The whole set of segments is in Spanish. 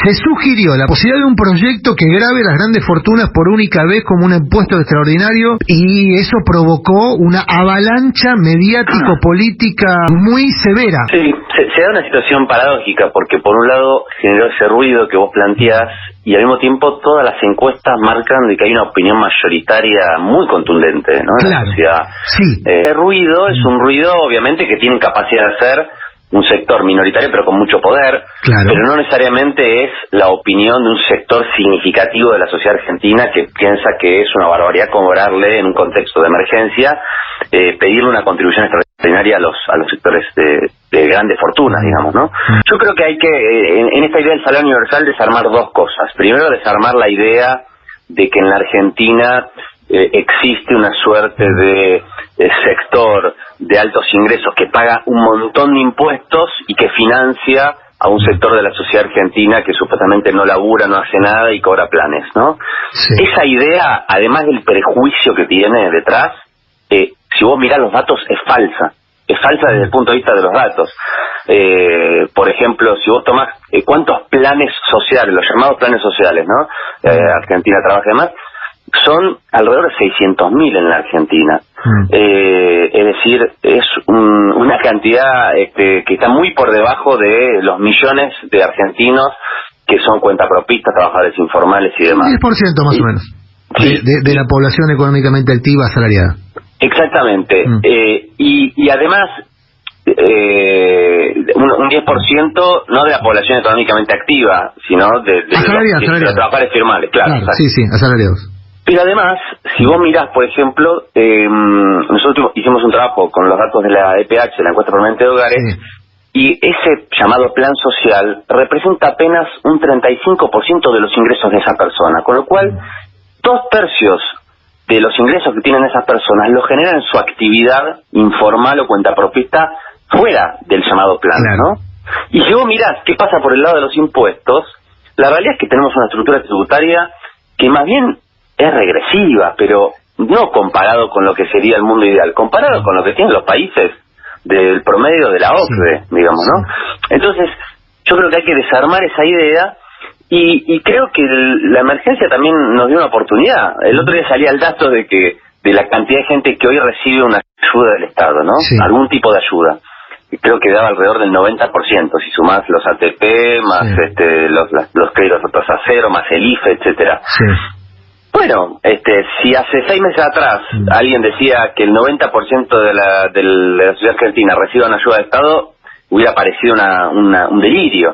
Se sugirió la posibilidad de un proyecto que grave las grandes fortunas por única vez como un impuesto extraordinario, y eso provocó una avalancha mediático-política muy severa. Sí, se da una situación paradójica, porque por un lado generó ese ruido que vos planteás, y al mismo tiempo todas las encuestas marcan de que hay una opinión mayoritaria muy contundente, ¿no? En la sociedad. Sí. El ruido es un ruido, obviamente, que tiene capacidad de hacer un sector minoritario pero con mucho poder, pero no necesariamente es la opinión de un sector significativo de la sociedad argentina que piensa que es una barbaridad cobrarle en un contexto de emergencia, pedirle una contribución extraordinaria a los sectores de grandes fortunas, digamos, ¿no? Yo creo que hay que, en esta idea del salario universal, desarmar dos cosas. Primero, desarmar la idea de que en la Argentina existe una suerte de sector de altos ingresos que paga un montón de impuestos y que financia a un sector de la sociedad argentina que supuestamente no labura, no hace nada y cobra planes, ¿no? Sí. Esa idea, además del prejuicio que tiene detrás, si vos mirás los datos, es falsa desde el punto de vista de los datos. Por ejemplo, si vos tomás cuántos planes sociales, los llamados planes sociales, ¿no? Argentina Trabaja y demás, son alrededor de 600.000 en la Argentina. Es decir, es una cantidad que está muy por debajo de los millones de argentinos que son cuentapropistas, trabajadores informales y demás. 10% más o menos de la población económicamente activa asalariada. Exactamente. Y además un 10% no de la población económicamente activa, sino de los trabajadores formales, claro. Sí, asalariados. Pero además, si vos mirás, por ejemplo, nosotros hicimos un trabajo con los datos de la EPH, la encuesta permanente de hogares, y ese llamado plan social representa apenas un 35% de los ingresos de esa persona, con lo cual 2/3 de los ingresos que tienen esas personas lo generan en su actividad informal o cuentapropista fuera del llamado plan, ¿no? Y si vos mirás qué pasa por el lado de los impuestos, la realidad es que tenemos una estructura tributaria que más bien es regresiva, pero no comparado con lo que sería el mundo ideal, comparado con lo que tienen los países del promedio de la OCDE, digamos, ¿no? Entonces, yo creo que hay que desarmar esa idea. Y creo que la emergencia también nos dio una oportunidad. El otro día salía el dato de la cantidad de gente que hoy recibe una ayuda del Estado, ¿no? Algún tipo de ayuda. Creo que daba alrededor del 90%, si sumás los ATP, más los créditos a tasa cero, más el IFE, etcétera. Bueno, si hace 6 meses atrás alguien decía que el 90% de la sociedad argentina reciba una ayuda del Estado, hubiera parecido un delirio.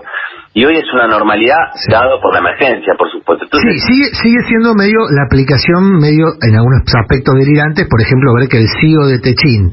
Y hoy es una normalidad dado por la emergencia, por supuesto. Entonces, sigue siendo la aplicación medio en algunos aspectos delirantes. Por ejemplo, ver que el CEO de Techin,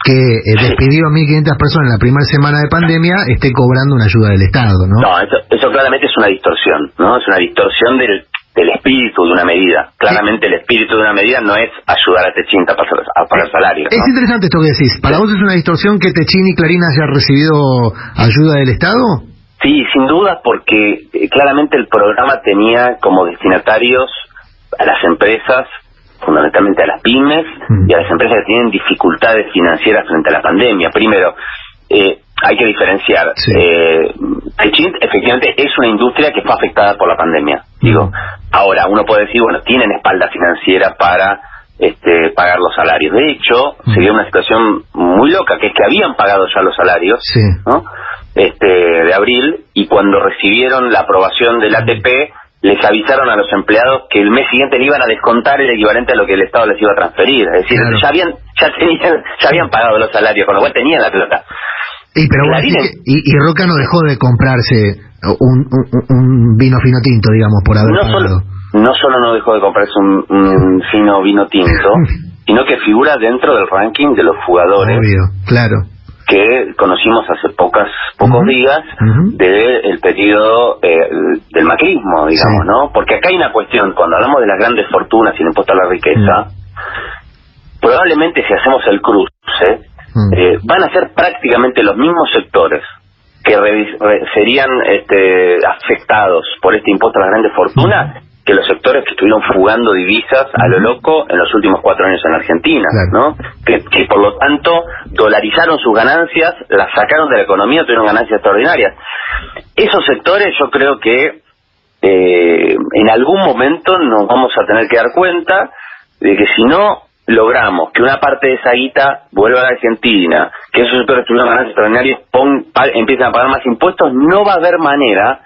que despidió a 1.500 personas en la primera semana de pandemia, esté cobrando una ayuda del Estado, ¿no? No, eso claramente es una distorsión, ¿no? Es una distorsión del espíritu de una medida. Claramente el espíritu de una medida no es ayudar a Techin a pagar salarios, ¿no? Es interesante esto que decís. ¿Para vos es una distorsión que Techin y Clarín hayan recibido ayuda del Estado? Sí, sin duda, porque claramente el programa tenía como destinatarios a las empresas, fundamentalmente a las pymes, y a las empresas que tienen dificultades financieras frente a la pandemia. Primero, hay que diferenciar. Techin efectivamente es una industria que fue afectada por la pandemia. Ahora uno puede decir, bueno, tienen espalda financiera para pagar los salarios. De hecho, se dio una situación muy loca, que es que habían pagado ya los salarios, ¿no? De abril, y cuando recibieron la aprobación del ATP, les avisaron a los empleados que el mes siguiente le iban a descontar el equivalente a lo que el Estado les iba a transferir. Es decir, ya habían pagado los salarios, con lo cual tenían la plata. Y Roca no dejó de comprarse un vino fino tinto, digamos, por haber pagado. No solo no dejó de comprarse un fino vino tinto, sino que figura dentro del ranking de los jugadores. Obvio, que conocimos hace pocos días del periodo del macrismo, digamos, ¿no? Porque acá hay una cuestión, cuando hablamos de las grandes fortunas y el impuesto a la riqueza, probablemente si hacemos el cruce, van a ser prácticamente los mismos sectores que serían afectados por este impuesto a las grandes fortunas que los sectores que estuvieron fugando divisas a lo loco en los últimos 4 años en Argentina, ¿no? Que por lo tanto dolarizaron sus ganancias, las sacaron de la economía, tuvieron ganancias extraordinarias. Esos sectores yo creo que en algún momento nos vamos a tener que dar cuenta de que si no logramos que una parte de esa guita vuelva a la Argentina, que esos sectores tuvieron ganancias extraordinarias empiecen a pagar más impuestos, no va a haber manera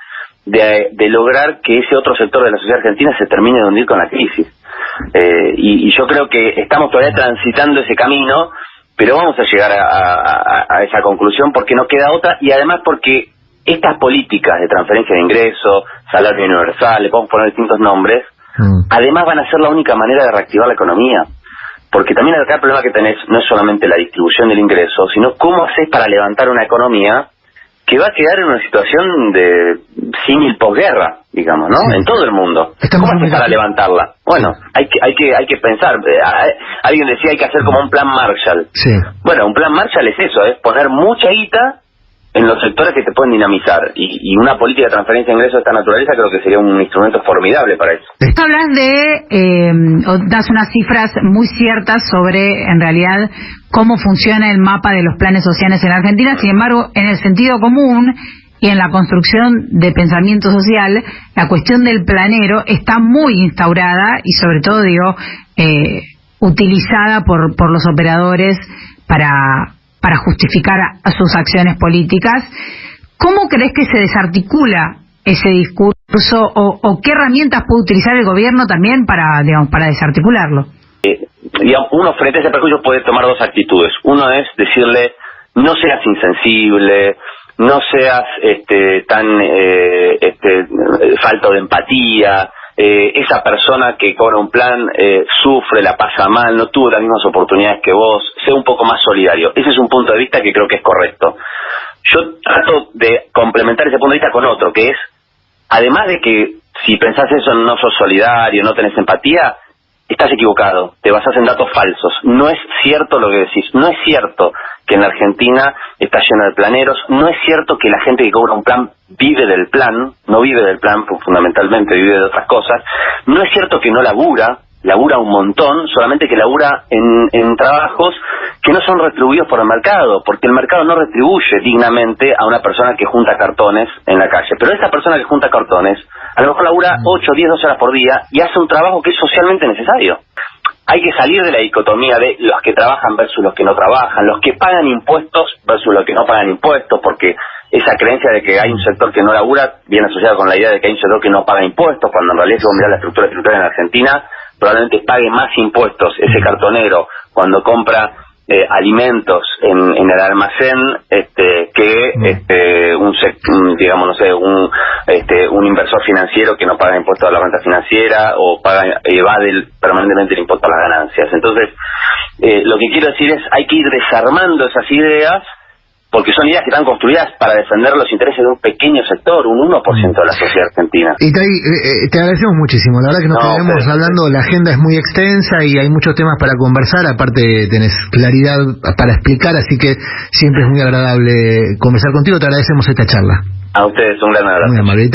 de lograr que ese otro sector de la sociedad argentina se termine de hundir con la crisis. Y yo creo que estamos todavía transitando ese camino, pero vamos a llegar a esa conclusión porque no queda otra, y además porque estas políticas de transferencia de ingresos, salario universal, le podemos poner distintos nombres, además van a ser la única manera de reactivar la economía. Porque también acá el problema que tenés no es solamente la distribución del ingreso, sino cómo haces para levantar una economía que va a quedar en una situación de símil posguerra, digamos, ¿no? Sí. En todo el mundo. ¿Cómo haces para levantarla? Bueno, hay que pensar. Alguien decía hay que hacer como un plan Marshall. Sí. Bueno, un plan Marshall es eso, es poner mucha guita en los sectores que te pueden dinamizar, y una política de transferencia de ingresos de esta naturaleza creo que sería un instrumento formidable para eso. Hablas das unas cifras muy ciertas sobre, en realidad, cómo funciona el mapa de los planes sociales en Argentina. Sin embargo, en el sentido común y en la construcción de pensamiento social, la cuestión del planero está muy instaurada y sobre todo, utilizada por los operadores para justificar a sus acciones políticas. ¿Cómo crees que se desarticula ese discurso o qué herramientas puede utilizar el gobierno también para desarticularlo? Uno frente a ese prejuicio puede tomar dos actitudes. Uno es decirle, no seas insensible, no seas tan falto de empatía, esa persona que cobra un plan sufre, la pasa mal, no tuvo las mismas oportunidades que vos, sea un poco más solidario. Ese es un punto de vista que creo que es correcto. Yo trato de complementar ese punto de vista con otro, que es, además de que si pensás eso no sos solidario, no tenés empatía, estás equivocado, te basás en datos falsos. No es cierto lo que decís, no es cierto que en la Argentina está lleno de planeros, no es cierto que la gente que cobra un plan vive del plan, no vive del plan, pues fundamentalmente vive de otras cosas, no es cierto que no labura un montón, solamente que labura en trabajos que no son retribuidos por el mercado, porque el mercado no retribuye dignamente a una persona que junta cartones en la calle, pero esa persona que junta cartones a lo mejor labura 8, 10, 12 horas por día y hace un trabajo que es socialmente necesario. Hay que salir de la dicotomía de los que trabajan versus los que no trabajan, los que pagan impuestos versus los que no pagan impuestos, porque esa creencia de que hay un sector que no labura viene asociada con la idea de que hay un sector que no paga impuestos, cuando en realidad si vos mirás la estructura tributaria en Argentina, probablemente pague más impuestos ese cartonero cuando compra alimentos en el almacén que un inversor financiero que no paga impuestos a la renta financiera o evade permanentemente el impuesto a las ganancias. Entonces, lo que quiero decir es, hay que ir desarmando esas ideas, porque son ideas que están construidas para defender los intereses de un pequeño sector, un 1% de la sociedad argentina. Y te agradecemos muchísimo, la verdad que nos quedamos hablando, la agenda es muy extensa y hay muchos temas para conversar, aparte tenés claridad para explicar, así que siempre es muy agradable conversar contigo, te agradecemos esta charla. A ustedes, un gran abrazo. Muy amable.